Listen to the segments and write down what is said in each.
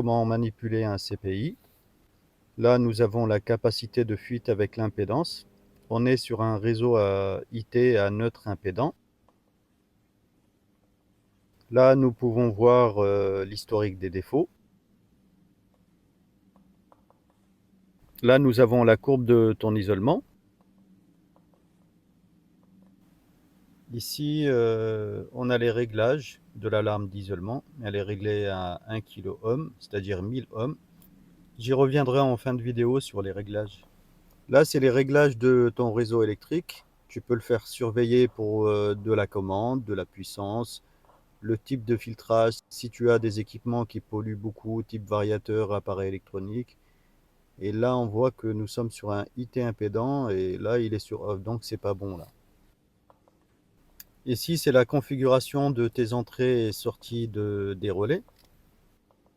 Comment manipuler un CPI. Là, nous avons la capacité de fuite avec l'impédance. On est sur un réseau IT à neutre impédant. Là, nous pouvons voir l'historique des défauts. Là, nous avons la courbe de ton isolement. Ici, on a les réglages de l'alarme d'isolement. Elle est réglée à 1 kOhm, c'est-à-dire 1000 ohms. J'y reviendrai en fin de vidéo sur les réglages. Là, c'est les réglages de ton réseau électrique. Tu peux le faire surveiller pour de la commande, de la puissance, le type de filtrage, si tu as des équipements qui polluent beaucoup, type variateur, appareil électronique. Et là, on voit que nous sommes sur un IT impédant et là, il est sur off, donc c'est pas bon là. Ici, c'est la configuration de tes entrées et sorties des relais.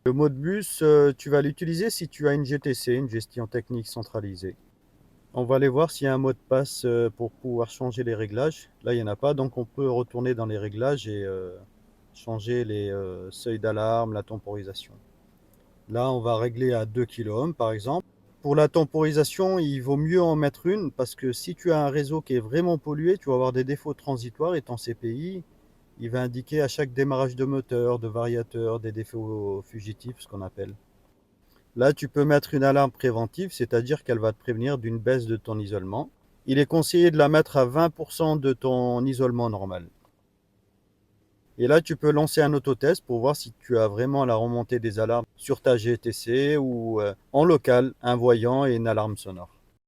Le mode bus, tu vas l'utiliser si tu as une GTC, une gestion technique centralisée. On va aller voir s'il y a un mot de passe pour pouvoir changer les réglages. Là, il n'y en a pas, donc on peut retourner dans les réglages et changer les seuils d'alarme, la temporisation. Là, on va régler à 2 kOhm par exemple. Pour la temporisation, il vaut mieux en mettre une parce que si tu as un réseau qui est vraiment pollué, tu vas avoir des défauts transitoires et ton CPI, il va indiquer à chaque démarrage de moteur, de variateur, des défauts fugitifs, ce qu'on appelle. Là, tu peux mettre une alarme préventive, c'est-à-dire qu'elle va te prévenir d'une baisse de ton isolement. Il est conseillé de la mettre à 20% de ton isolement normal. Et là, tu peux lancer un autotest pour voir si tu as vraiment la remontée des alarmes sur ta GTC ou en local, un voyant et une alarme sonore.